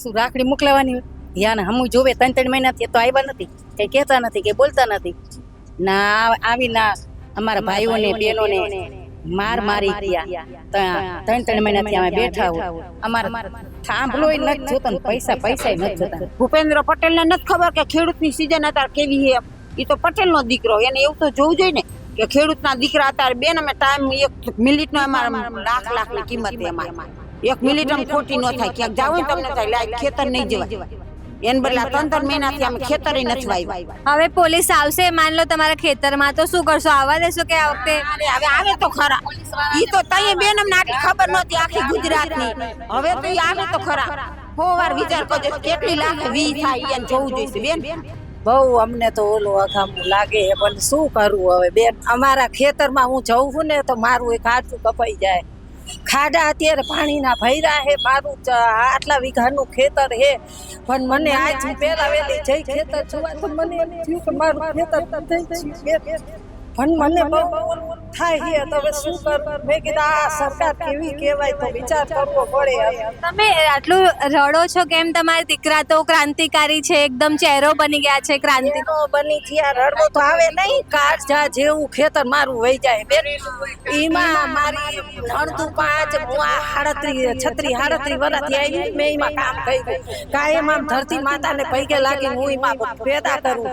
શું રાખડી મોકલાવાની યાને હમું જોવે 3 મહિનાથી તો આવ્યા નથી, કઈ કહેતા નથી, કઈ બોલતા નથી. ના આવી ના અમારા ભાઈઓને બહેનોને મારી ગયા. 3 મહિનાથી અમે બેઠા હોય. અમારા થાંભલો નથી જોતા ને પૈસા નથી જોતા. ભૂપેન્દ્ર પટેલ ને નથી ખબર કે ખેડૂતની સીઝન અત્યારે કેવી છે. એ તો પટેલ નો દીકરો, એને એવું તો જોવું જોઈએ ને કે ખેડૂતના દીકરા અત્યારે બેન અમે ટાઈમ 1 મિનિટનો અમારા લાખની કિંમત એમાં 1 મિનિટ આમ ખોટી ન થાય. ક્યાંક જાવ ને તમને થાય લાય ખેતર નહીં જવાય. એને બદલા 3 મહિનાથી અમે ખેતર નથી વાવ્યા. હવે પોલીસ આવશે, માન લો તમારા ખેતરમાં, તો શું કરશો? આવવા દેશો કે આ વખતે? હવે આવે તો ખરા. ઈ તો તઈએ બેન અમને આટલી ખબર નહોતી આખી ગુજરાતની. હવે તો ઈ આવે તો ખરા. વાર વિચાર કરજો કેટલી લાખ વી થાય એને જોવું જોઈશે બેન. બહુ અમને તો ઓલું અઘામું લાગે છે, પણ શું કરવું હવે બેન. અમારા ખેતરમાં હું જઉં છું ને તો મારું એક હાથું કપાઈ જાય. ખાડા અત્યારે પાણીના ભર્યા છે. મારું આટલા વીઘાનું ખેતર છે, પણ મને આજ પહેલા વેલી જઈ ખેતર જોવા તો મને એમ થયું કે મારું ખેતર થઈ ગયું બેન. પણ મને બહુ થાય છે તો હવે શું કરું. મેં કીધું આ સરકાર કેવી કહેવાય તો વિચાર કરવો પડે હવે. તમે આટલું રડો છો કેમ? તમારા દીકરા તો ક્રાંતિકારી છે, એકદમ ચહેરો બની ગયા છે ક્રાંતિ. બની ગયા રડવો તો આવે નહીં. કાળજા જેવું ખેતર મારું વહી જાય બેન. એમાં મારી નણતું 5 હું આ 36 વર્ષથી આવી મેં એમાં કામ કર્યું. કાયમ આમ ધરતી માતાને પૈકે લાગી હું એમાં પેદા કરું.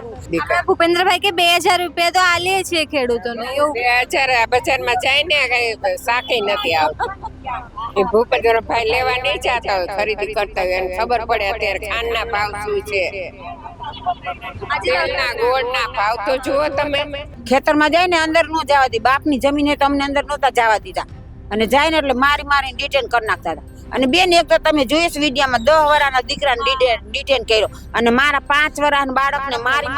ભૂપેન્દ્રભાઈ કે 2000 રૂપિયા તો આલીએ છીએ ખેડૂતોને. એવું 2000 બજારમાં જાય ને કઈ સાખી નથી આવતું. એ ભૂપેન્દ્રભાઈ લેવા નહીં જતા હોય, ખરીદી કરતા હોય, એને ખબર પડે અત્યારે ખાંડના ભાવ શું છે, તેલના ગોળના ભાવ તો જુઓ તમે. ખેતરમાં જાય ને અંદર નો જવા દી. બાપની જમીને તો અમને અંદર નહોતા જવા દીધા, અને જાય ને એટલે મારીને ડિટેન કરી નાખતા હતા. અને બેન એક તો તમે જોઈશ વિડીયામાં 10 વર્ષના દીકરાને ડિટેન કર્યો, અને મારા 5 વર્ષના બાળકને મારી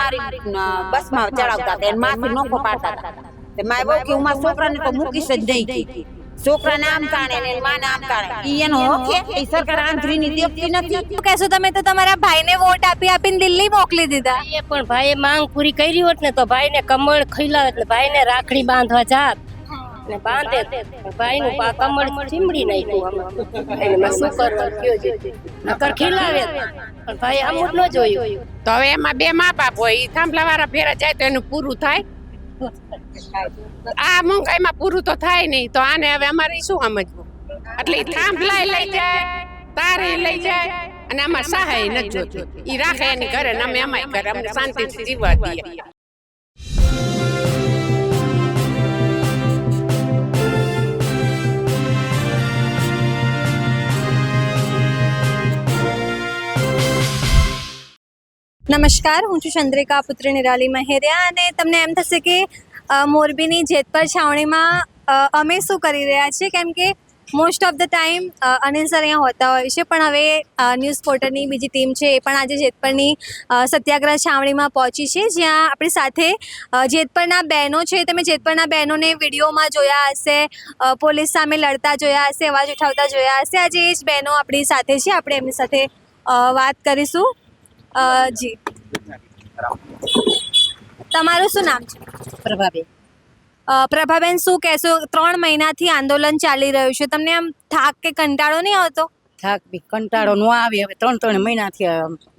બસમાં ચડાવતા હતા, એને માથે નોખો પાડતા હતા. તે માય બહુ કે હું મારા છોકરાને તો મૂકીશ જ નહીં કી. છોકરાને આમ તાણે ને માને આમ તાણે. ઈ એનો હક છે. ઈ સરકાર આંધળીની દેખતી નથી. શું કહેશો તમે? તો તમારા ભાઈને વોટ આપીને દિલ્હી મોકલી દીધા. એ પણ ભાઈએ માંગ પૂરી કરી હોત ને તો ભાઈને કમળ ખીલાવત ને ભાઈને રાખડી બાંધવા જાત ને બાંધે. ભાઈનું કમળ ચીમડી નાખ્યું. એટલે શું કરવું કયો છે? નકર ખીલાવે પણ ભાઈ આમ ન જોયું. તો હવે એમાં 2 મા બાપ હોય, ઈ થાંભલાવાળા ફેરા જાય તો એનું પૂરું થાય. આ મોંઘાઈમાં પૂરું તો થાય નહીં, તો આને હવે અમારે શું સમજવું? એટલે થાંભલા લઈ જાય, તારે લઈ જાય, અને આમાં સહાય નથી જોતી. ઈ રાખે એની ઘરે ને અમે અમાય ઘરે, અમને શાંતિથી જીવવા દઈએ. નમસ્કાર, હું છું ચંદ્રિકા પુત્રી નિરાલી મહેરિયા, અને તમને એમ થશે કે મોરબીની જેતપર છાવણીમાં અમે શું કરી રહ્યા છીએ, કેમ કે most of the time Anil sir અહીંયા હોતા હોય છે. પણ હવે ન્યૂઝ પોર્ટલની બીજી ટીમ છે એ પણ આજે જેતપરની સત્યાગ્રહ છાવણીમાં પહોંચી છે, જ્યાં આપણી સાથે જેતપરના બહેનો છે. તમે જેતપરના બહેનોને વિડીયોમાં જોયા હશે, પોલીસ સામે લડતા જોયા હશે, અવાજ ઉઠાવતા જોયા હશે. આજે એ જ બહેનો આપણી સાથે છે, આપણે એમની સાથે વાત કરીશું. જી, તમારું શું નામ છે? પ્રભાબેન. પ્રભાબેન, શું કહેશો? 3 મહિનાથી આંદોલન ચાલી રહ્યું છે, તમને આમ થાક કે કંટાળો નહીં આવતો? થાક બી કંટાળો ન આવે. હવે 3 મહિનાથી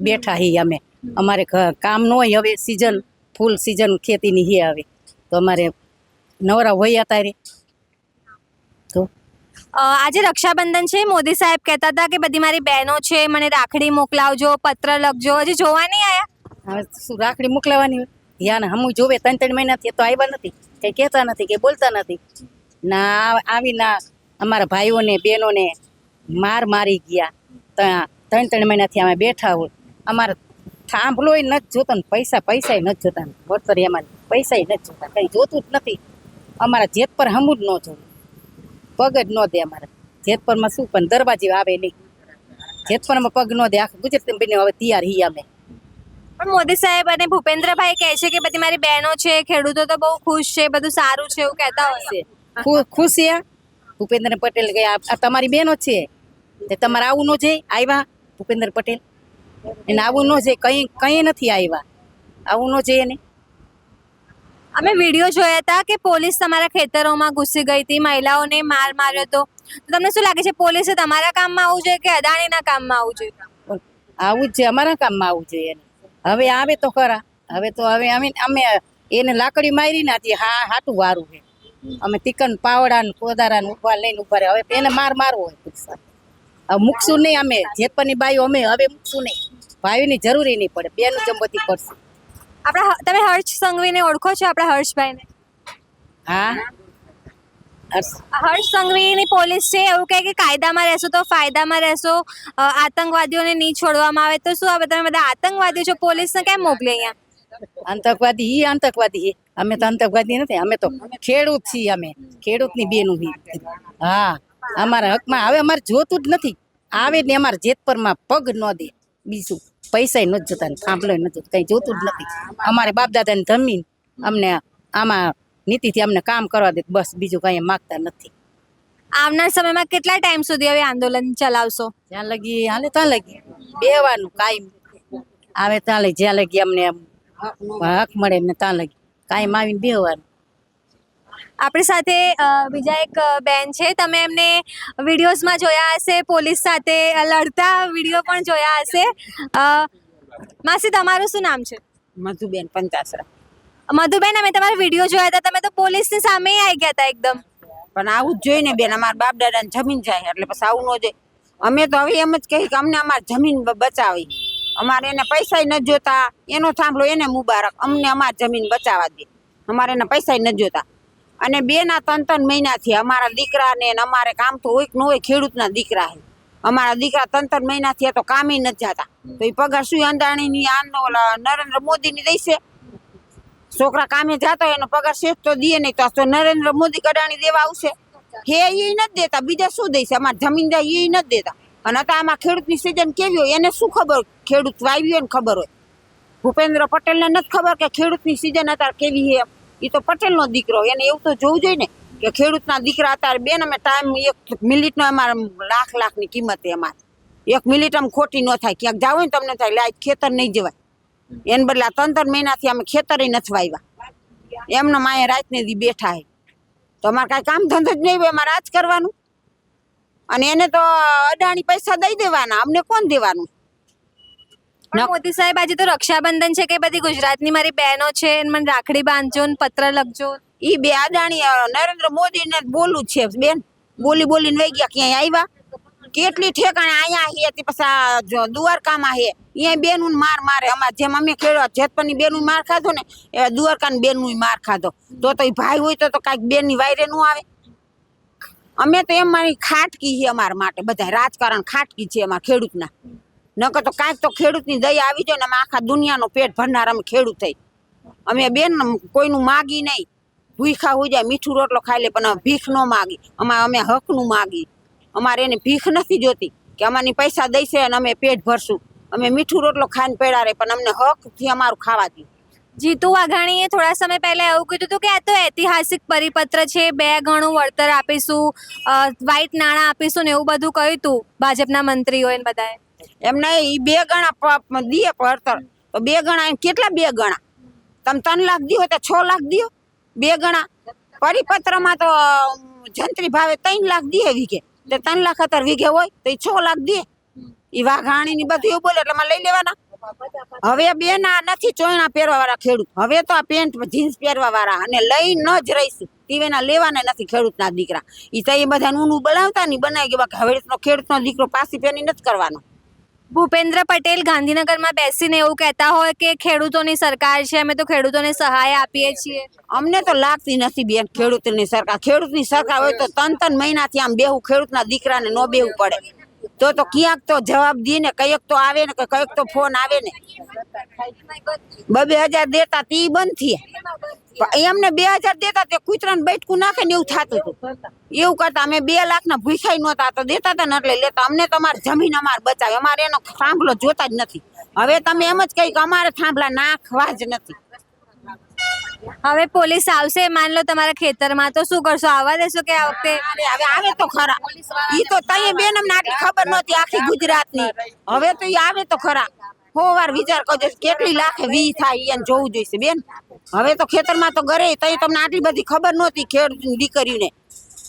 બેઠા છીએ અમે. અમારે કામ ન હોય. હવે સિઝન ફૂલ સિઝન ખેતીની છે. હવે તો અમારે નવરા હોય અત્યારે. તો આજે રક્ષાબંધન છે. મોદી સાહેબ કહેતા હતા કે બધી મારી બહેનો છે, મને રાખડી મોકલાવજો, પત્ર લખજો. હજી જોવા નહીં આવ્યા? હવે શું રાખડી મોકલાવાની યાને હમું જોવે 3 મહિનાથી તો આવ્યા નથી, કઈ કહેતા નથી, કઈ બોલતા નથી. ના આવી ના અમારા ભાઈઓને બહેનોને મારી ગયા. 3 મહિનાથી અમે બેઠા હોય. અમારે થાંભલો નથી જોતો ને પૈસા નથી જોતા. વળતર એમાં પૈસા નથી જોતા, કઈ જોતું જ નથી. અમારા જેતપર હમું જ ન જોયું, પગ જ ન દે. અમારે જેતપરમાં શું પણ દરવાજે આવે નહીં. જેતપરમાં પગ ન દે. આખા ગુજરાત બને હવે તૈયાર હી અમે. પણ મોદી સાહેબ અને ભૂપેન્દ્રભાઈ કહે છે કે બધી મારી બહેનો છે, ખેડૂતો તો બહુ ખુશ છે, બધું સારું છે, એવું કહેતા હશે. ખુશ છે. ભૂપેન્દ્ર પટેલ કે આ તમારી બહેનો છે, તે તમારે આવું ન જાય. આવ્યા ભૂપેન્દ્ર પટેલ, એને આવું ન જાય. કઈ નથી આવ્યા. આવું ન જાય એને. અમે વિડીયો જોયા હતા કે પોલીસ તમારા ખેતરોમાં ઘૂસી ગઈ હતી, મહિલાઓને માર્યો હતો. તો તમને શું લાગે છે, પોલીસે તમારા કામમાં આવવું જોઈએ કે અદાણીના કામમાં આવવું જોઈએ? આવું જ છે, અમારા કામમાં આવું જોઈએ એને. હવે આવે તો ખરા. હવે તો હવે અમે એને લાકડી મારી નાખીએ. હા હાટું વારું છે. અમે તિકન પાવડા ને કોદારા ને ઉભા લઈને ઉભા રહે. હવે એને મારવો હોય પુરુષા. હવે મૂકશું નહીં અમે જેતપરની બાઈઓ અમે હવે મૂકશું નહીં. ભાઈની જરૂરી નહીં પડે, બેનું જમવતી પડશે. તમે હર્ષ સંઘવીને ઓળખો છો? આપણા હર્ષભાઈને. હા હર્ષ સંઘવીની પોલીસ છે એવું કહે કે કાયદામાં રહેશો તો ફાયદામાં રહેશો, આતંકવાદીઓને નહીં છોડવામાં આવે તો શું? તમે બધા આતંકવાદી છો, પોલીસને કેમ મોકલી અહીંયા? આતંકવાદી અમે તો આતંકવાદી નથી. અમે તો ખેડૂત છીએ. અમે ખેડૂતની બેનું છીએ. હા અમારા હકમાં હવે અમારે જોતું જ નથી. આવે ને અમારે જેતપરમાં પગ ન દે. બીજું પૈસા નથી જોતા, થાંભલો નથી જોતા, કઈ જોતું જ નથી. અમારે બાપ દાદાની જમીન અમને આમાં નીતિથી અમને કામ કરવા દે, બસ બીજું કઈ માગતા નથી. આવનાર સમયમાં કેટલા ટાઈમ સુધી હવે આંદોલન ચલાવશો? જ્યાં લગી હાલે ત્યાં લગી બેવાનું કાયમ આવે ત્યાં લગી, જ્યાં લગી અમને હક મળે ને ત્યાં લગી કાયમ આવીને બેવાનું. આપણી સાથે બીજા એક બેન છે. તમે એમને વિડીયોઝમાં જોયા હશે, પોલીસ સાથે લડતા વિડીયો પણ જોયા હશે. માસી, તમારું શું નામ છે? મધુબેન પંચાસરા. મધુબેન, અમે તમારા વિડીયો જોયા હતા, તમે તો પોલીસની સામે આવી ગયા હતા એકદમ. પણ આવું જ જોઈએ ને બેન, અમારા બાપ દાદાને જમીન જાય એટલે પછી આવું ન જોઈએ. અમે તો હવે એમ જ કહી કે અમને અમારી જમીન બચાવી. અમારે એને પૈસા નથી જોતા, એનો થાંભલો એને મુબારક, અમને અમારી જમીન બચાવવા દે. અમારે એના પૈસા નથી જોતા. અને 2-3 મહિનાથી અમારા દીકરાને અમારે કામ તો હોય કે ન હોય, ખેડૂતના દીકરા છે. અમારા દીકરા 3 મહિનાથી તો કામે નથી જતા. તો એ પગાર શું અંદાણીની નરેન્દ્ર મોદીની દઈશે? છોકરા કામે જતો એનો પગાર શેઠ તો દે નહીં, તો નરેન્દ્ર મોદી કડાણી દેવા આવશે? હે એ નથી દેતા. બીજા શું દેશે? અમારે જમીન જાય એ નથી દેતા. અને અત્યારે આમાં ખેડૂતની સિઝન કેવી હોય એને શું ખબર? ખેડૂત વાવી હોય ને ખબર હોય. ભૂપેન્દ્ર પટેલને નથી ખબર કે ખેડૂતની સિઝન અત્યારે કેવી છે? એ તો પટેલનો દીકરો, એને એવું તો જોવું જોઈએ ને કે ખેડૂતના દીકરા અત્યારે બેન અમે ટાઈમ 1 મિનિટનો અમારે લાખની કિંમત છે. અમારે 1 મિનિટ આમ ખોટી ન થાય. ક્યાંક જાવ ને તમને થાય લે ખેતર નહીં જવાય. એને બદલે 3 મહિનાથી અમે ખેતરે નથી વાવ્યા. એમને માએ રાતને દી બેઠા છે. તો અમારે કાંઈ કામ ધંધો જ નહીં હોય, અમારે આ જ કરવાનું. અને એને તો અડાણી પૈસા દઈ દેવાના, અમને કોણ દેવાનું? મોદી સાહેબ, આજે તો રક્ષાબંધન છે કે બધી ગુજરાતની મારી બહેનો છે, મને રાખડી બાંધજો ને પત્ર લખજો. ઈ બે અડાણી નરેન્દ્ર મોદીને બોલું છે બેન. બોલીને વહી ગયા. ક્યાંય આવ્યા? કેટલી ઠેકાણે અહીંયા હે તે પછી દ્વારકામાં હે, અહીંયા બેનું મારે. અમારે જેમ અમે ખેડવા જેતપરની બેનું માર ખાધો ને એ દ્વારકાની બેનું માર ખાધો. તો એ ભાઈ હોય તો કાંઈક બેનની વાયરે ન આવે. અમે તો એમ મારી ખાટકી છે અમારા માટે. બધા રાજકારણ ખાટકી છે અમારા ખેડૂતના. નકર તો કાંઈક તો ખેડૂતની દયા આવી જાય ને અમે આખા દુનિયાનો પેટ ભરનાર અમે ખેડૂત થઈ. અમે બેન કોઈનું માગી નહીં. ભૂખા હોય જાય મીઠું રોટલો ખાઈ લે, પણ ભીખ ન માગી. અમે હકનું માગી. અમારે એને ભીખ નથી જોતી કે અમારી પૈસા દઈશે અને અમે પેટ ભરશું. અમે મીઠું રોટલો ખાઈને પડ્યા રહે, પણ અમને હકથી અમારું ખાવા દે. જીતુ વાઘાણીએ થોડા સમય પહેલા એવું કીધું હતું કે આ તો ઐતિહાસિક પરિપત્ર છે, 2 ગણું વળતર આપીશું, વ્હાઈટ નાણાં આપીશું ને એવું બધું કહ્યું હતું ભાજપના મંત્રીઓએ બધાએ. એમને એ 2 ગણા દે વળતર. તો 2 ગણા કેટલા? 2 ગણા તમે 3 લાખ દો તો 6 લાખ દો. 2 ગણા પરિપત્રમાં તો જંત્રી ભાવે 3 લાખ દે વીઘે. તો 3 લાખ અત્યારે વીઘે હોય તો એ 6 લાખ દે. એ વાઘાણીની બધું એવું બોલે એટલે મારે લઈ લેવાના. હવે બેન આ નથી ચોયણા પહેરવા વાળા ખેડૂત. હવે તો આ પેન્ટ જીન્સ પહેરવા વાળા અને લઈને જ રહીશું. ટીવીના લેવાના નથી ખેડૂતના દીકરા. એ તો એ બધા ઊનું બનાવતા નહીં, બનાવી ગયા. હવે ખેડૂતનો દીકરો પાસી પેની નથી કરવાનો. ભૂપેન્દ્ર પટેલ ગાંધીનગરમાં બેસીને એવું કહેતા હોય કે ખેડૂતોની સરકાર છે, અમે તો ખેડૂતોને સહાય આપીએ છીએ. અમને તો લાગતી નથી બેન ખેડૂતની સરકાર. ખેડૂતની સરકાર હોય તો 3 મહિનાથી આમ બેહું ખેડૂતના દીકરાને ન બેહવું પડે. તો ક્યાંક તો જવાબ દે ને, કઈક તો આવે ને, કઈક તો ફોન આવે ને. 2,000 દેતા તે બંધ થયા. એમને 2,000 દેતા તે કૂતરાને બેઠકું નાખે ને એવું થતું હતું. એવું કરતા અમે 2 લાખના ભૂખાઈ નહોતા તો દેતા હતા ને એટલે લેતા. અમને તમારી જમીન અમારે બચાવે. અમારે એનો થાંભલો જોતા જ નથી. હવે તમે એમ જ કહી કે અમારે થાંભલા નાખવા જ નથી. હવે પોલીસ આવશે માન લો તમારા ખેતરમાં, તો શું કરશો? આવવા દેશો કે આ વખતે? હવે આવે તો ખરા. ઈ તો તઈએ બેન અમને આટલી ખબર નહોતી આખી ગુજરાતની. હવે તો ઈ આવે તો ખરા. વાર વિચાર કરજો કેટલી લાખે વી થાય એને જોવું જોઈશે બેન. હવે તો ખેતરમાં તો ઘરે તઈ તમને આટલી બધી ખબર નહોતી ખેડૂતની દીકરીને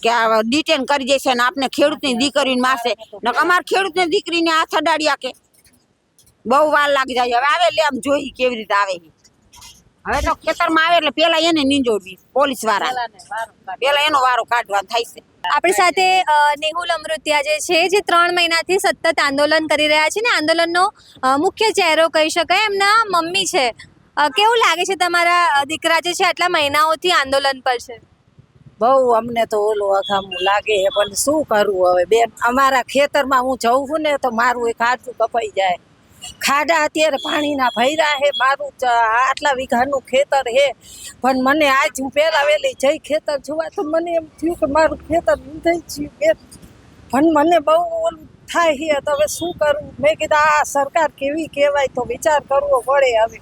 કે આ ડિટેન કરી જશે ને આપણે ખેડૂતની દીકરીને મારશે ને. અમારે ખેડૂતની દીકરીને હાથ અડાડ્યા કે બહુ વાર લાગી જાય. હવે આવે એટલે આમ જોઈ કેવી રીતે આવે ઈ. હવે તો ખેતરમાં આવે એટલે પેલા એને નીંજોડવી પોલીસ વાળા, પેલા એનો વારો કાઢવા થાય છે. આપણી સાથે નેહુલ અમૃતિયા જે છે, જે 3 મહિનાથી સતત આંદોલન કરી રહ્યા છે ને આંદોલનનો મુખ્ય ચહેરો કહી શકાય, એમના મમ્મી છે. કેવું લાગે છે તમારા દીકરા જે છે આટલા મહિનાઓથી આંદોલન પર છે? બહુ અમને તો ઓલું અઘામું લાગે છે, પણ શું કરવું હવે બેન. અમારા ખેતરમાં હું જઉં છું ને તો મારું એક હાથું કપાઈ જાય. ખાડા અત્યારે પાણીના ભર્યા છે, મારું આટલા વીઘાનું ખેતર છે, પણ મને આજ હું પહેલા વહેલી જઈ ખેતર જોવા તો મને એમ થયું કે મારું ખેતર થઈ ગયું બેન. પણ મને બહુ ઓલું થાય છે, તો હવે શું કરવું. મેં કીધું આ સરકાર કેવી કહેવાય, તો વિચાર કરવો પડે હવે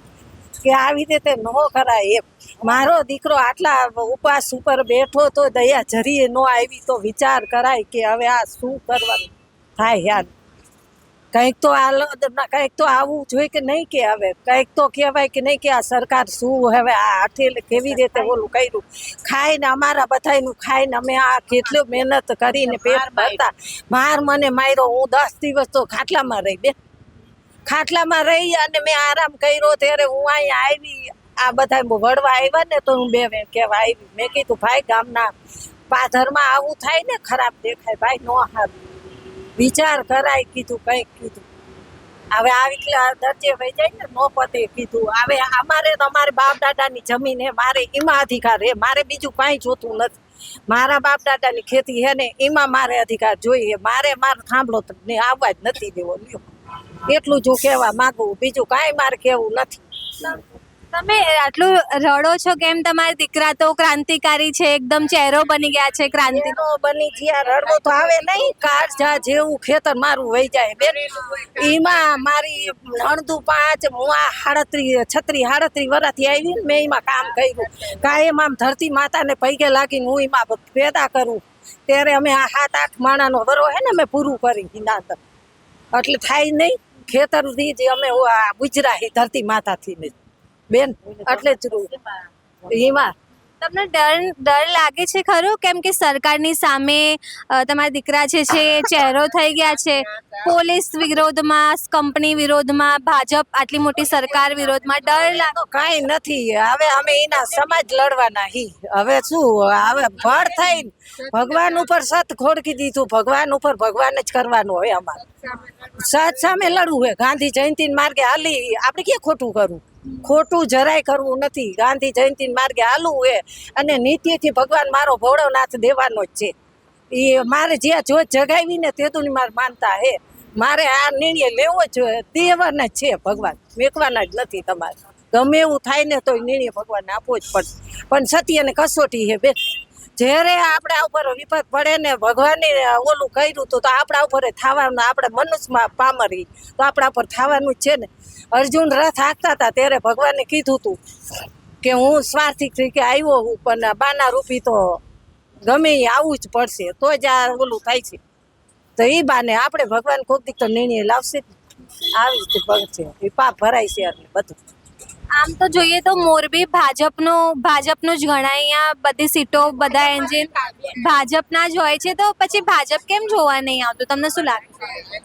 કે આવી રીતે ન કરાય એમ. મારો દીકરો આટલા ઉપવાસ ઉપર બેઠો તો દયા જરીએ ન આવી તો વિચાર કરાય કે હવે આ શું કરવાનું થાય યાર. કંઈક તો કંઈક તો આવવું જોઈએ કે નહીં, કે હવે કંઈક તો કહેવાય કે નહીં કે આ સરકાર શું હવે આ હાથે કેવી રીતે ઓલું કર્યું. ખાઈને અમારા બધાયનું ખાઈને અમે આ કેટલી મહેનત કરીને પેટ ભરતા. મને માર્યો, હું 10 દિવસ તો ખાટલામાં રહી બેન. ખાટલામાં રહી અને મેં આરામ કર્યો. ત્યારે હું અહીંયા આવી, આ બધા વળવા આવ્યા ને તો હું 2 વેણ કહેવા આવી. મેં કીધું ભાઈ ગામના પાધરમાં આવું થાય ને ખરાબ દેખાય ભાઈ, નો હારું વિચાર કરાય કીધું. કંઈક કીધું હવે આવી દરજે વહી જાય ને નો પતે કીધું. હવે અમારે તો અમારે બાપ દાદાની જમીન હે, મારે એમાં અધિકાર હે, મારે બીજું કાંઈ જોતું નથી. મારા બાપ દાદાની ખેતી હે ને એમાં મારે અધિકાર જોઈએ. મારો થાંભલો ને આવવા જ નથી દેવો. લ્યો એટલું જ હું કહેવા માંગુ, બીજું કાંઈ મારે કહેવું નથી. તમે આટલું રડો છો કેમ? તમારા દીકરા તો ક્રાંતિકારી છે, એકદમ ચહેરો બની ગયા છે ક્રાંતિ. બની ગયા રડવો તો આવે નહીં. કાળજા જેવું ખેતર મારું વહી જાય બેન. એમાં મારી નણદું 5 હું આ 36 વર્ષથી આવી ને મેં એમાં કામ કર્યું. કાયમ આમ ધરતી માતાને પૈગે લાગીને હું એમાં પેદા કરું. ત્યારે અમે આ 7-8 માણાનો વરો હે ને અમે પૂરું કરી નાત એટલે થાય નહીં. ખેતરથી જ અમે ગુજરાતી ધરતી માતાથી બેન, એટલે જ એમાં તમને ડર લાગે છે ખરું? કેમ કે સરકારની સામે તમારા દીકરા જે છે ચહેરો થઈ ગયા છે. પોલીસ વિરોધમાં, કંપની વિરોધમાં, ભાજપ આટલી મોટી સરકાર વિરોધમાં ડર લાગે? કાંઈ નથી. હવે અમે એના સમાજ લડવાના હી. હવે શું હવે ભળ થઈને ભગવાન ઉપર સત ખોડકી દીધું. ભગવાન ઉપર ભગવાન જ કરવાનું હોય અમારે. સત સામે લડવું હોય. ગાંધી જયંતિ માર્ગે હાલી આપણે ક્યાં ખોટું કરવું? ખોટું જરાય કરવું નથી. ગાંધી જયંતિ માર્ગે હાલવું હોય અને નીતિથી ભગવાન મારો ભોળોનાથ દેવાનો જ છે. એ મારે જે જોત જગાવી ને તેની મારે માનતા હે. મારે આ નિર્ણય લેવો જ દેવાના જ છે. ભગવાન મેકવાના જ નથી. તમારે ગમે એવું થાય ને તો નિર્ણય ભગવાનને આપવો જ પડશે. પણ સત્યને કસોટી હે બેન. જ્યારે આપણા ઉપર વિપત પડે ને ભગવાને ઓલું કર્યું તો આપણા ઉપર થવાનું. આપણે મનુષ્યમાં પામરી તો આપણા ઉપર થવાનું જ છે ને. અર્જુન રથ હાંકતા હતા ત્યારે ભગવાને કીધું હતું કે હું સ્વાર્થી તરીકે આવ્યો હું, પણ બાના રૂપી તો ગમે એ આવવું જ પડશે તો જ આ ઓલું થાય છે. તો એ બાને આપણે ભગવાન કોઈક દીક તો નિર્ણય લાવશે. આવી રીતે ભગશે એ પાપ ભરાય છે એટલે બધું. આમ તો જોઈએ તો મોરબી ભાજપનું જ ગણાય. અહીંયા બધી સીટો, બધા એન્જિન ભાજપના જ હોય છે. તો પછી ભાજપ કેમ જોવા નહીં આવતું? તમને શું લાગે?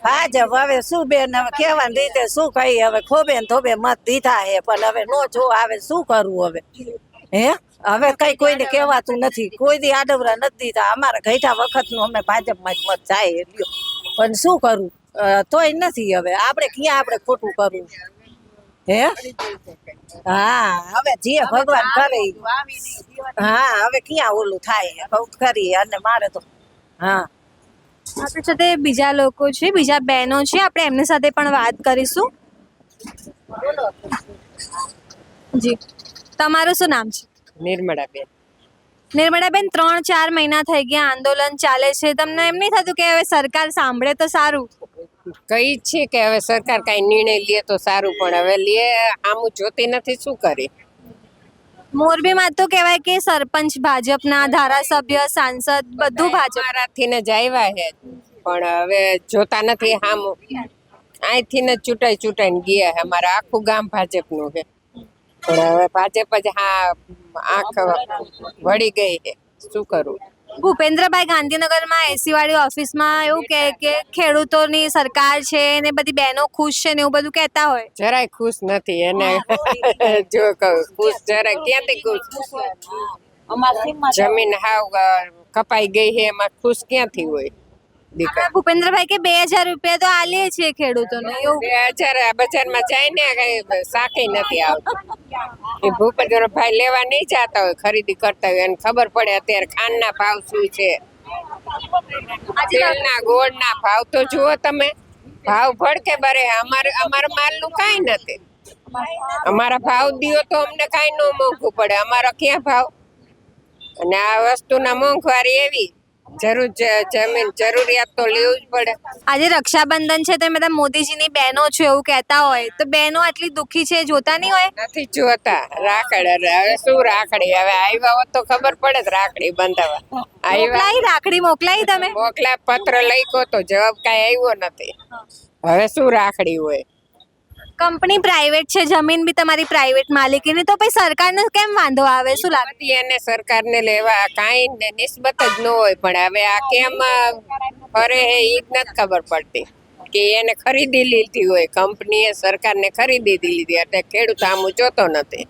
ભાજપ હવે શું બેન, હવે કહેવાની રીતે શું કહી. હવે ખોબે ને થોબે મત દીધા હે, પણ હવે નો જો આવે શું કરવું હવે. હે હવે કઈ કોઈને કહેવાતું નથી. કોઈ દી આડવરા નથી દીધા. અમારા ગઈઠા વખતનું અમે ભાજપમાં જ મત જાય એટલું, પણ શું કરવું તોય નથી. હવે આપણે ક્યાં આપણે ખોટું કરવું હે. હા હવે જે ભગવાન કરે. હા હવે ક્યાં ઓલું થાય કરી. અને મારે તો હા આપણી સાથે બીજા લોકો છે, બીજા બહેનો છે, આપણે એમની સાથે પણ વાત કરીશું. જી, તમારું શું નામ છે? નિર્મળાબેન. નિર્મળાબેન, 3-4 મહિના થઈ ગયા આંદોલન ચાલે છે. તમને એમ નહીં થતું કે હવે સરકાર સાંભળે તો સારું? કઈ છે કે હવે સરકાર કઈ નિર્ણય લે તો સારું, પણ હવે લે આમું જોતી નથી. શું કરે? મોરબીમાં તો કહેવાય કે સરપંચ ભાજપના, ધારાસભ્ય, સાંસદ બધું ભાજપ. મારાથી ને જ આવ્યા છે, પણ હવે જોતા નથી આમું. અહીંથી ને ચૂંટાઈને ગયા છે. અમારા આખું ગામ ભાજપનું છે, પણ હવે ભાજપ જ આંખ વળી ગઈ છે. શું કરું? ભૂપેન્દ્રભાઈ ગાંધીનગરમાં એસી વાળી ઓફિસમાં એવું કહે કે ખેડૂતોની સરકાર છે ને બધી બહેનો ખુશ છે ને એવું બધું કહેતા હોય. જરાય ખુશ નથી એને જો કહું ખુશ જરાય ક્યાંથી ખુશ જમીન હાવ કપાઈ ગઈ છે એમાં ખુશ ક્યાંથી હોય દીકરા. આપણા ભૂપેન્દ્રભાઈ કે 2000 રૂપિયા તો આલીએ છીએ ખેડૂતોને એવું. 2000 આ બજારમાં જાય ને કઈ શાકે નથી આવતું. એ ભૂપેન્દ્રભાઈ લેવા નહીં જતા હોય ખરીદી કરતા હોય એને ખબર પડે અત્યારે ખાંડના ભાવ શું છે, તેલના ગોળના ભાવ તો જુઓ તમે, ભાવ ભડકે બરે. અમારા માલનું કાંઈ નથી. અમારા ભાવ દિયો તો અમને કાંઈ ન મોંઘું પડે. અમારા ક્યાં ભાવ? અને આ વસ્તુના મોંઘવારી એવી જમીન જરૂરિયાત તો લેવું જ પડે. આજે રક્ષાબંધન છે તમે બધા મોદીજીની બહેનો છો એવું કહેતા હોય તો બહેનો આટલી દુઃખી છે જોતા નહીં હોય? નથી જોતા. રાખડ હવે શું રાખડી, હવે આવ્યા હોત તો ખબર પડે જ રાખડી બંધાવા. મોકલાઈ રાખડી મોકલાઈ તમે? મોકલા પત્ર લખ્યો તો જવાબ કાંઈ આવ્યો નથી. હવે શું રાખડી હોય? કંપની પ્રાઇવેટ છે, જમીન બી તમારી પ્રાઇવેટ માલિકીની, તો પછી સરકારને કેમ વાંધો આવે? શું લાગે? બધી એને સરકારને લેવા કાંઈ નિસ્બત જ ન હોય. પણ હવે આ કેમ ફરે હે એ જ નથી ખબર પડતી કે એને ખરીદી લીધી હોય, કંપનીએ સરકારને ખરીદી લીધી એટલે ખેડૂત આમ જોતો નથી.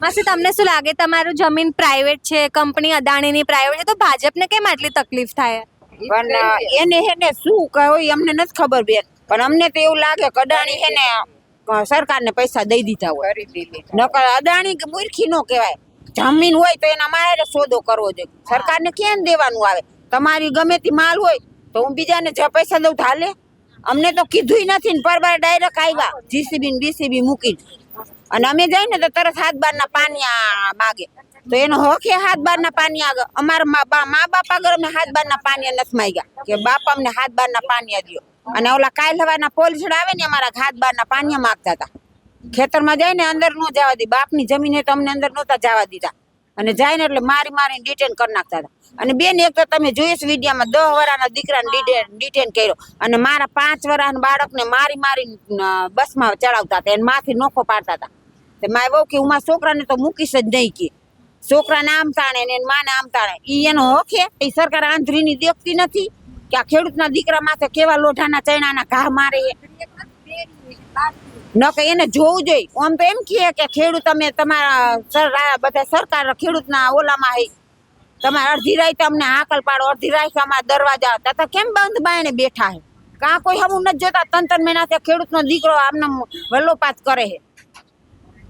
માસી તમને શું લાગે તમારું જમીન પ્રાઇવેટ છે, કંપની અદાણીની પ્રાઇવેટ છે, તો ભાજપને કેમ આટલી તકલીફ થાય? પણ એને શું કહ્યું અમને નથી ખબર બેન, પણ અમને તો એવું લાગે કે અદાણી છે ને સરકારને પૈસા દઈ દીધા હોય. ખરીદી લીધી. નકર અદાણી કે મૂર્ખી નો કહેવાય. જમીન હોય તો એના મારે સોદો કરવો જોઈએ. સરકારને કેમ દેવાનું આવે? તમારી ગમે તે માલ હોય તો હું બીજાને જ પૈસા દઉં તો હાલે? અમને તો કીધુંય નથી ને પરબાર ડાયરેક્ટ આવ્યા જીસીબી ને બીસીબી મૂકીને, અને અમે જઈએ ને તો તરત હાથ બારના પાનિયા માગે. તો એનો હક એ હાથ બારના પાનિયા આગળ. અમારા મા બાપ આગળ અમે હાથ બારના પાનિયા નથી માંગ્યા કે બાપ અમને હાથ બારના પાનિયા દો. અને ઓલા કાલ હવાના પોલીસ આવે ને અમારા હાથ બારના પાનિયા માંગતા હતા. ખેતરમાં જાય ને અંદર નો જવા દે. બાપની જમીન તો અમને અંદર નહોતા જવા દીધા, અને જાય ને એટલે મારીને ડિટેન કરી નાખતા હતા. અને બેન એક તો તમે જોઈશ વિડીયામાં 10 વર્ષના દીકરાને ડિટેન કર્યો, અને મારા 5 વર્ષના બાળકને મારી બસમાં ચડાવતા હતા, એને માથી નોખો પાડતા હતા. તે માય બહુ કે હું મારા છોકરાને તો મૂકીશ જ નહીં, કે છોકરાને આમ તાણે ને માને આમ તાણે. ઈ એનો હક છે. એ સરકાર આંધળીની દેખતી નથી કે આ ખેડૂતના દીકરા માથે કેવા લોઢાના ચણાના ઘા મારે. ન કે એને જોવું જોઈએ. આમ તો એમ કહે કે ખેડૂત અમે તમારા બધા સરકાર ખેડૂતના ઓલામાં હે, તમારે અડધી રાત અમને હાકલ પાડો, અડધી રાત અમારા દરવાજા તથા કેમ બંધ બાયણે બેઠા હે? કાં કોઈ હમું નથી જોતા? 3 મહિનાથી ખેડૂતનો દીકરો આમને વલ્લોપાત કરે છે.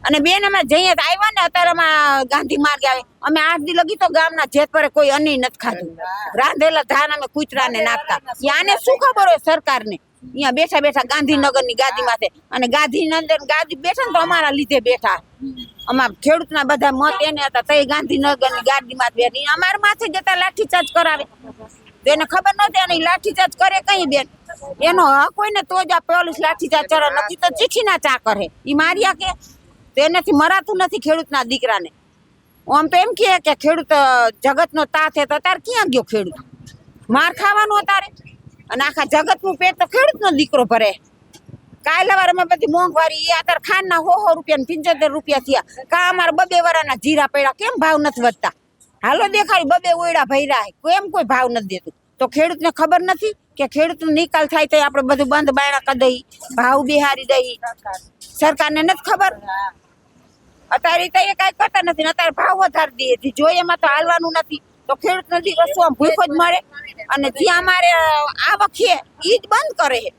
અને બેન અમે જઈએ આવ્યા ને અત્યારે અમે ગાંધી માર્ગે આવે, અમે 8 દી લગી તો ગામના જેતપરે કોઈ અન્ન નથી ખાધું. રાંધેલા ધાન અમે કૂતરાને નાખતા. આને શું ખબર હોય સરકારને? અહીંયા બેઠા બેઠા ગાંધીનગરની ગાદી માથે, અને ગાંધીનગર ગાદી બેઠા ને તો અમારા લીધે બેઠા. અમારા ખેડૂતના બધા મત એને હતા, તો એ ગાંધીનગરની ગાદી માથે બેઠી અમારા માથે જતા લાઠીચાર્જ કરાવે. તો એને ખબર નહોતી અને લાઠીચાર્જ કરે કઈ બેન? એનો હક હોય ને તો જ આ પોલીસ લાઠીચાર્જ કરે, નથી તો ચીઠીના ચા કરે. એ માર્યા કે તો એનાથી મરાતું નથી ખેડૂતના દીકરાને. આમ તો એમ કે ખેડૂત જગતનો તા છે, તો તાર ક્યાં ગયો ખેડૂત? માર ખાવાનું તારે, અને આખા જગતનું પેટ તો ખેડૂતનો દીકરો ભરે. કાલ સવારે અમે બધી મોંઘવારી એ અત્યારે ખાંડના 100 રૂપિયા ને 75 રૂપિયા થયા. કા અમારા 2 વર્ષના જીરા પડ્યા, કેમ ભાવ નથી વધતા? હાલો દેખાડી 2 ઓયડા ભર્યા, કેમ કોઈ ભાવ નથી દેતું? તો ખેડૂતને ખબર નથી કે ખેડૂતનો નિકાલ થાય તો આપણે બધું બંધ બાયણા કરી દઈ, ભાવ બિહારી દઈ. સરકારને નથી ખબર? અત્યારે તો એ કાંઈ કરતા નથી. અત્યારે ભાવ વધારી દઈએ, જોઈએ એમાં તો હાલવાનું નથી. તો ખેડૂત નથી રસ્તો આમ ભૂખો જ મળે. અને જ્યાં અમારે આવક છે એ જ બંધ કરે છે.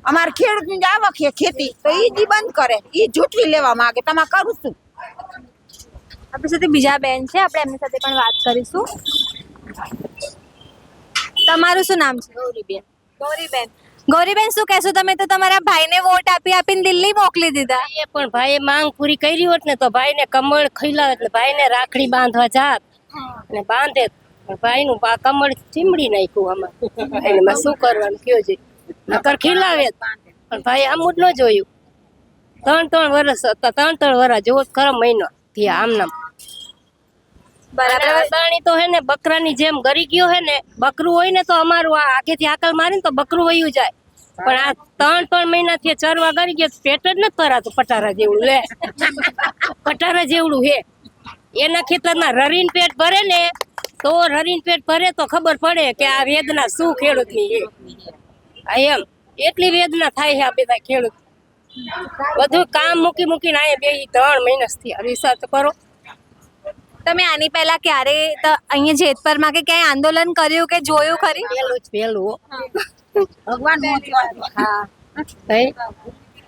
અમારે ખેડૂતની જ આવક છે ખેતી, તો એ જ બંધ કરે, એ જૂઠવી લેવા માંગે. તમારે કરું છું. આપણી સાથે બીજા બેન છે, આપણે એમની સાથે પણ વાત કરીશું. તમારું શું નામ છે? ગૌરીબેન. ગૌરીબેન શું કહેશો? તમે તો તમારા ભાઈને વોટ આપીને દિલ્હી મોકલી દીધા. એ પણ ભાઈએ માંગ પૂરી કરી હોત ને તો ભાઈને કમળ ખીલાવે એટલે ભાઈને રાખડી બાંધવા જાત અને બાંધે, પણ ભાઈનું કમળ ચીમડી નાખ્યું આમાં. એમાં શું કરવાનું કયો છે? નકર ખીલાવે પણ ભાઈ આમ જ ન જોયું. 3 વર્ષ હતા, 3 વર્ષ જેવો ખરો મહિનો થયા આમનામ. બરાબર. અદાણી તો હે ને બકરાની જેમ ગરી ગયો હે ને. બકરું હોય ને તો અમારું આ આગેથી આકલ મારીને તો બકરું વયું જાય, પણ આ 3 મહિનાથી ચરવા ગરી ગયો, પેટ જ નથી ભરાતું. પટારા જેવડું લે, પટારા જેવડું હે. એના ખેતરના રરીને પેટ ભરે ને તો હરીન પેટ ભરે તો ખબર પડે કે આ વેદના શું ખેડૂતની છે. આ એમ એટલી વેદના થાય છે આ બધા ખેડૂત. બધું કામ મૂકીને અહીંયા બે 3 મહિનાથી આ વિચાર તો કરો. તમે આની પહેલા ક્યારે અહીંયા જેતપરમાં કે ક્યાંય આંદોલન કર્યું કે જોયું ખરી? પહેલું ભગવાન હા ભાઈ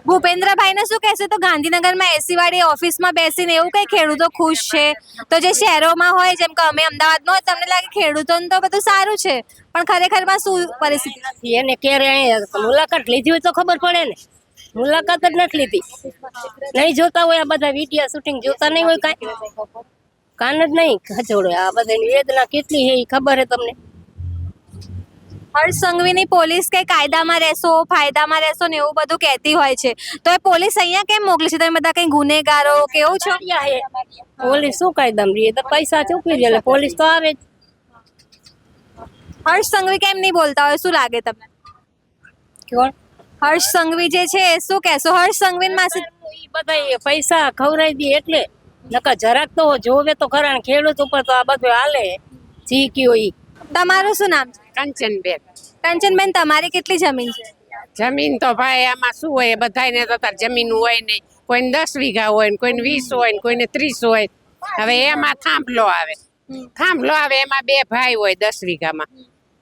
ભૂપેન્દ્રભાઈને શું કહેશો? તો ગાંધીનગરમાં એસી વાળી ઓફિસમાં બેસીને એવું કઈ ખેડૂતો ખુશ છે, તો જે શહેરોમાં હોય જેમ કે અમે અમદાવાદમાં હોય તમને લાગે ખેડૂતોને તો બધું સારું છે, પણ ખરેખરમાં શું પરિસ્થિતિ? એને ક્યારે અહીંયા મુલાકાત લીધી હોય તો ખબર પડે ને. મુલાકાત જ નથી લીધી. નહીં જોતા હોય આ બધા વિડિયો શૂટિંગ જોતા નહીં હોય કાંઈ. કાન જ નહીં ખચોડો. આ બધાની વેદના કેટલી છે એ ખબર છે તમને. હર્ષ સંઘવીની પોલીસ કે કાયદામાં રહેશો, ફાયદામાં રહેશો ને એવું બધું કહેતી હોય છે, તો એ પોલીસ અહીંયા કેમ મોકલે છે? તમે બધા કઈ ગુનેગારો કેવું છો? પોલીસ શું કાયદામાં રહીએ તો પૈસા ચૂકવી દે એટલે પોલીસ તો આવે જ. હર્ષ સંઘવી કેમ નહીં બોલતા હોય શું લાગે તમને? કોણ? હર્ષ સંઘવી જે છે એ શું કહેશો? હર્ષ સંઘવી પાસે ઈ બધા પૈસા ખવડાવી દે એટલે. નકર જરાક તો જોવે તો ખરા ને. ખેડૂત ઉપર તો આ બધું હાલે જી કયો ઈ. તમારું શું નામ છે? કંચનબેન. કંચનબેન, તમારી કેટલી જમીન છે? જમીન તો ભાઈ આમાં શું હોય, બધાને તો તાર જમીન હોય નહીં. કોઈને 10 વીઘા હોય ને કોઈને 20 હોય ને કોઈને 30 હોય. હવે એમાં થાંભલો આવે. એમાં 2 ભાઈ હોય 10 વીઘામાં.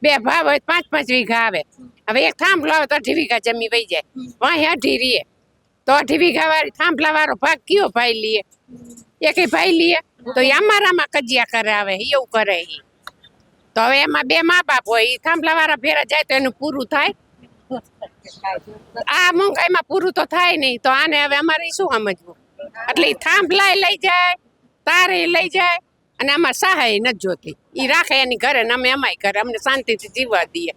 2 ભાઈ હોય 5-5 વીઘા આવે. હવે એક થાંભલો આવે તો 2.5 વીઘા જમી વહી જાય. વાંહે 2.5 રીએ તો 2.5 વીઘા વાળી થાંભલા વાળો ભાગ કયો ભાઈ લીએ? એકે ભાઈ લીએ તો એ અમારામાં કજિયા કરે. આવે એવું કરે ઈ. તો હવે એમાં 2 મા બાપ હોય. ઈ થાંભલા વાળા ભેરા જાય તો એનું પૂરું થાય. આ મોંઘાઈમાં પૂરું તો થાય નહીં. તો આને હવે અમારે શું સમજવું? એટલે ઈ થાંભલાય લઈ જાય, તારે લઈ જાય, અને આમાં સહાય નથી જોતી. ઈ રાખે એની ઘરે ને અમે અમાય ઘરે. અમને શાંતિથી જીવવા દઈએ.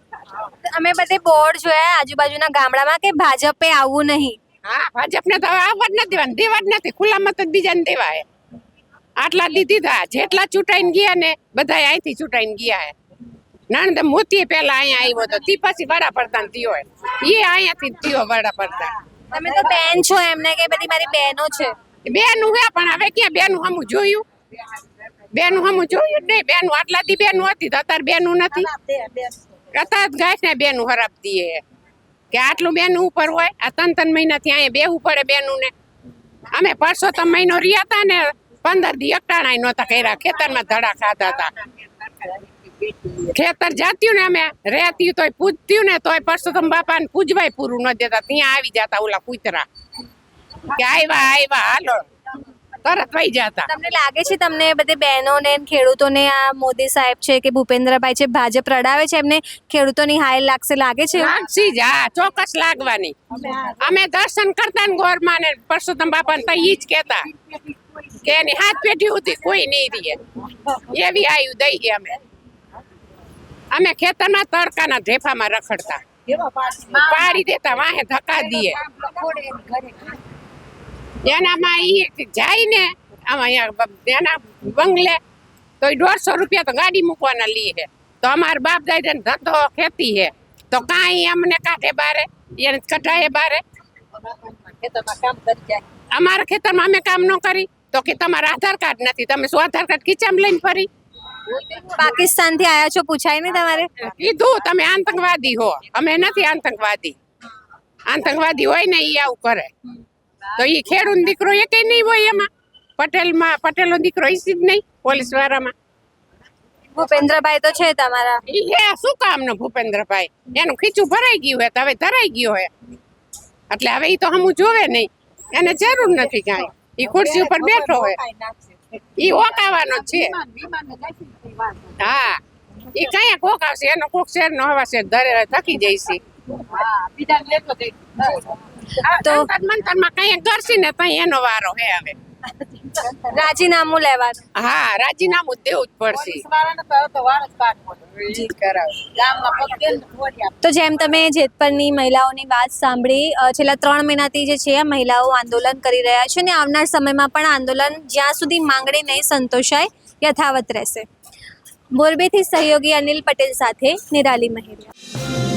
અમે બધે બોર્ડ જોયા આજુબાજુના ગામડામાં કે ભાજપે આવવું નહીં. હા, ભાજપને તો હવે આવવા જ નથી દેવાના. દેવા જ નથી. ખુલ્લામાં તો બીજાને દેવાય. આટલા દીધા જેટલા ચૂંટાઈને ગયા ને બધા અહીંથી ચૂંટાઈને ગયા હે. નણંદ મોતી પેલા અહીંયા આવ્યો તો તી પછી વડાપ્રધાન થયો હે. એ અહીંયાથી થયો વડાપ્રધાન. તમે તો બેન છો એમને કે બધી મારી બહેનો છે. બેનું હે પણ હવે ક્યાં બેનું હમું જોયું? બેનું હમું જોયું જ નહીં. બેનું આટલાથી બેનું હતી તો અત્યારે બેનું નથી. અત્યારે ગાય ને બેનું હરાપ દઈએ કે આટલું બેનું ઉપર હોય. આ 3 મહિનાથી અહીંયા બેહવું પડે બેનું ને. અમે પરસોત્તમ મહિનો રહ્યા હતા ને 15 દી એકટાણા નહોતા કર્યા. ખેતરમાં ધડા ખાધા હતા. ખેતર જાત્યું ને અમે રહેતી તોય પૂજત્યું ને તોય પરસોત્તમ બાપાને પૂજવાય પૂરું ન દેતા. ત્યાં આવી જતા ઓલા કૂતરા કે આવ્યા હાલો તરત વહી જતા. તમને લાગે છે તમને બધે બહેનોને ખેડૂતોને આ મોદી સાહેબ છે કે ભૂપેન્દ્રભાઈ છે ભાજપ રડાવે છે એમને ખેડૂતોની હાય લાગશે લાગે છે? લાગશી જ. હા, ચોક્કસ લાગવાની. અમે દર્શન કરતા ને ગોરમાં ને પરસોત્તમ બાપાને તો ઈ જ કહેતા કે એની હાથ પેઢી હતી કોઈ નહીં રહીએ એવી આયુ દઈએ. અમે ખેતરના તડકાના ઢેફામાં રખડતા. પાડી દેતા વાહે ધક્કા દઈએ. એનામાં ઈ જાય ને આમાં એના બંગલે તો 150 રૂપિયા તો ગાડી મૂકવાના લઈએ. તો અમારા બાપ દાદા ધંધો ખેતી હે તો કાંઈ અમને કાઢે બારે એને કઢાય બારે. અમારા ખેતરમાં અમે કામ ન કરી તો કે તમારા આધાર કાર્ડ નથી, તમે શું આધાર કાર્ડ ખીચામાં લઈને ફરી? પાકિસ્તાન થી આયા છો પૂછાય ને તમારે? કીધું તમે આતંકવાદી હો. અમે નથી આતંકવાદી. આતંકવાદી હોય ને ઈ આવું કરે તો ઈ ખેડૂત દીકરો એકે નહીં હોય એમાં. પટેલનો દીકરો ઈ જ નહીં પોલીસ વાળામાં. ભૂપેન્દ્રભાઈ તો છે તમારા. એ શું કામ નો ભૂપેન્દ્રભાઈ? એનું ખીચું ભરાઈ ગયું હે તો હવે ધરાઈ ગયો હે એટલે હવે ઈ તો હમું જોવે નહીં. એને જરૂર નથી કાંઈ. ઈ ખુરશી ઉપર બેઠો હોય. ઈ ઓકાવાનો છે. હા, ઈ કયા કોક આવશે એનો કોક શેર નો હવા શેર ધરે થકી જઈશી. તો મંતરમાં કઈ કરશી ને તઈ એનો વારો હે હવે. રાજીનામું લેવાનું. હા, રાજીનામું દેવું જ પડશે. તો જેમ તમે જેતપરની મહિલાઓની વાત સાંભળી, છેલ્લા 3 મહિનાથી જે છે મહિલાઓ આંદોલન કરી રહ્યા છે અને આવનાર સમયમાં પણ આંદોલન જ્યાં સુધી માંગણી નહીં સંતોષાય યથાવત રહેશે. મોરબીથી સહયોગી અનિલ પટેલ સાથે નિરાલી મહેરિયા.